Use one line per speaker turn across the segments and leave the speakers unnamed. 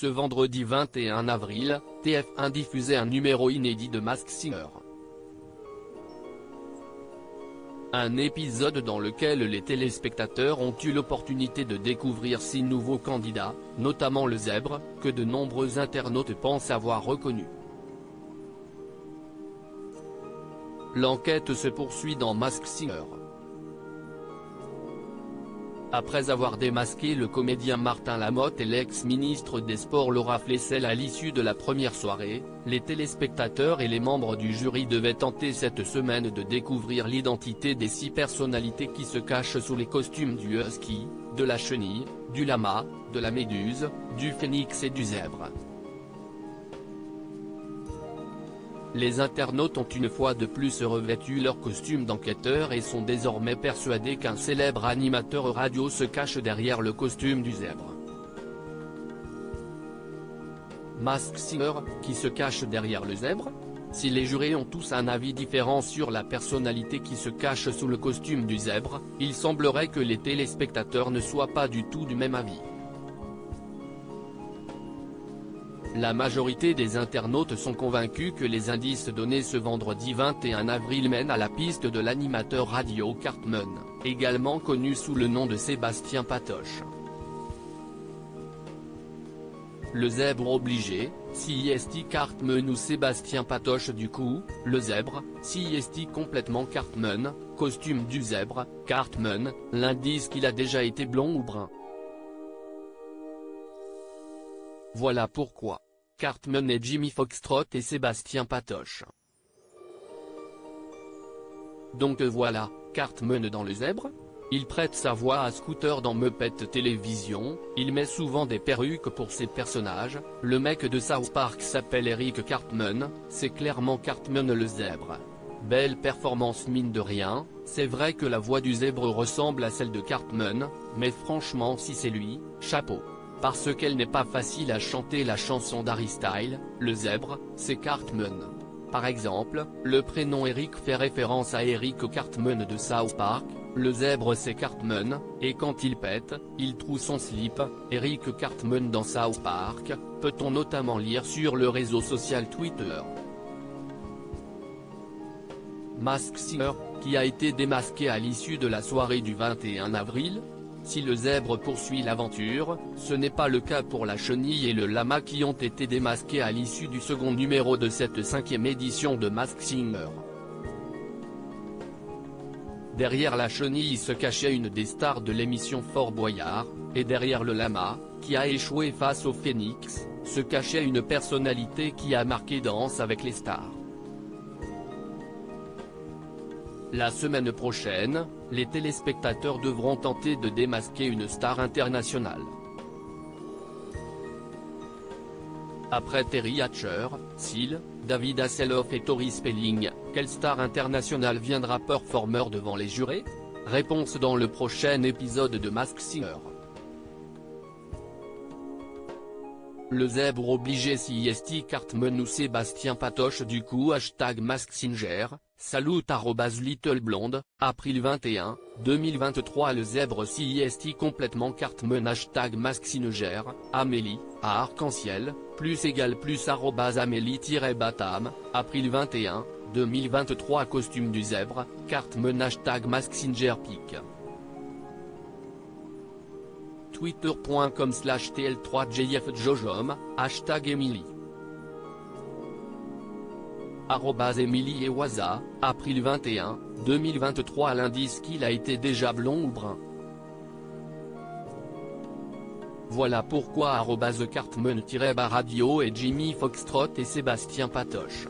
Ce vendredi 21 avril, TF1 diffusait un numéro inédit de Masked Singer. Un épisode dans lequel les téléspectateurs ont eu l'opportunité de découvrir 6 nouveaux candidats, notamment le zèbre, que de nombreux internautes pensent avoir reconnu. L'enquête se poursuit dans Masked Singer. Après avoir démasqué le comédien Martin Lamotte et l'ex-ministre des Sports Laura Flessel à l'issue de la première soirée, les téléspectateurs et les membres du jury devaient tenter cette semaine de découvrir l'identité des 6 personnalités qui se cachent sous les costumes du husky, de la chenille, du lama, de la méduse, du phénix et du zèbre. Les internautes ont une fois de plus revêtu leur costume d'enquêteur et sont désormais persuadés qu'un célèbre animateur radio se cache derrière le costume du zèbre. Masked Singer, qui se cache derrière le zèbre? Si les jurés ont tous un avis différent sur la personnalité qui se cache sous le costume du zèbre, il semblerait que les téléspectateurs ne soient pas du tout du même avis. La majorité des internautes sont convaincus que les indices donnés ce vendredi 21 avril mènent à la piste de l'animateur radio Cartman, également connu sous le nom de Sébastien Patoche. Le zèbre obligé, si est Cartman ou Sébastien Patoche du coup, le zèbre, si est complètement Cartman, costume du zèbre, Cartman, l'indice qu'il a déjà été blond ou brun. Voilà pourquoi. Cartman est Jimmy Foxtrot et Sébastien Patoche. Donc voilà, Cartman dans le zèbre? Il prête sa voix à Scooter dans Muppet Télévision, il met souvent des perruques pour ses personnages, le mec de South Park s'appelle Eric Cartman, c'est clairement Cartman le zèbre. Belle performance mine de rien, c'est vrai que la voix du zèbre ressemble à celle de Cartman, mais franchement si c'est lui, chapeau. Parce qu'elle n'est pas facile à chanter la chanson d'Harry Styles, le zèbre, c'est Cartman. Par exemple, le prénom Eric fait référence à Eric Cartman de South Park, le zèbre c'est Cartman, et quand il pète, il trouve son slip, Eric Cartman dans South Park, peut-on notamment lire sur le réseau social Twitter. Masked Singer, qui a été démasqué à l'issue de la soirée du 21 avril. Si le zèbre poursuit l'aventure, ce n'est pas le cas pour la chenille et le lama qui ont été démasqués à l'issue du second numéro de cette 5e édition de Masked Singer. Derrière la chenille se cachait une des stars de l'émission Fort Boyard, et derrière le lama, qui a échoué face au phénix, se cachait une personnalité qui a marqué Danse avec les stars. La semaine prochaine, les téléspectateurs devront tenter de démasquer une star internationale. Après Terry Hatcher, Seal, David Hasselhoff et Tori Spelling, quelle star internationale viendra performer devant les jurés? Réponse dans le prochain épisode de Masked Singer. Le zèbre obligé si est Cartman ou Sébastien Patoche du coup #Masked Singer, salut @LittleBlonde, April 21, 2023 Le zèbre si est complètement Cartman #Masked Singer, Amélie, à Arc-en-Ciel, plus @Amélie-Batam, April 21, 2023 Costume du zèbre, Cartman #Masked Singer pic. Twitter.com/TL3JFJojom, #Emily. @Emily et Waza, April 21, 2023 L'indice qu'il a été déjà blond ou brun. Voilà pourquoi @Cartman-radio et Jimmy Foxtrot et Sébastien Patoche.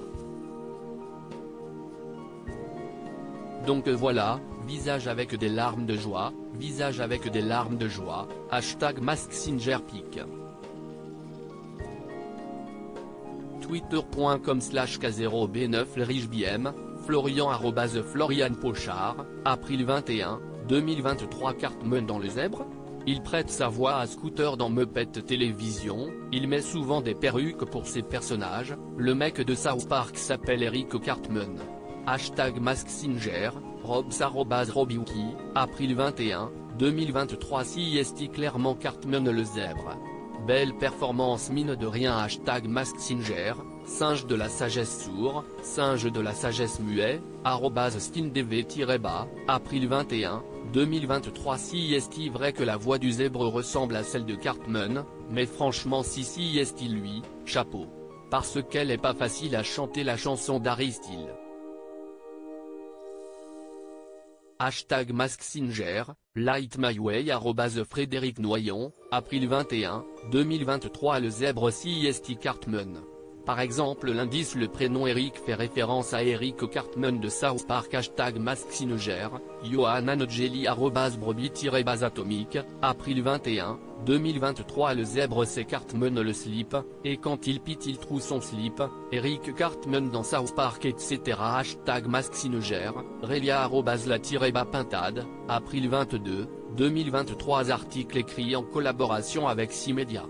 Donc voilà, visage avec des larmes de joie, visage avec des larmes de joie, #Masked Singer pic. Twitter.com/K0B9LRichBM, Florian @Florian Pochard, April 21, 2023 Cartman dans le zèbre? Il prête sa voix à Scooter dans Muppet Télévision, il met souvent des perruques pour ses personnages, le mec de South Park s'appelle Eric Cartman. #Masked Singer, Robs@Robiwiki, April 21, 2023 Si est clairement Cartman le zèbre. belle performance mine de rien. Hashtag Mask Singer, singe de la sagesse sourd, singe de la sagesse muet, @skindv-bas, April 21, 2023. Si est-il vrai que la voix du zèbre ressemble à celle de Cartman, mais franchement si est-il lui, chapeau. Parce qu'elle est pas facile à chanter la chanson d'Harry Styles. Hashtag Mask Singer, Light My Way @Frédéric Noyon, April 21, 2023. Le zèbre si est Cartman. Par exemple l'indice le prénom Eric fait référence à Eric Cartman de South Park. Hashtag Mask Singer, Johanna Nogeli @Brebis-Base Atomique, April 21, 2023. Le zèbre c'est Cartman le slip, et quand il pite il trouve son slip, Eric Cartman dans South Park etc. Hashtag Mask Singer, Relia @la-bas pintade, April 22, 2023. Article écrit en collaboration avec 6 médias.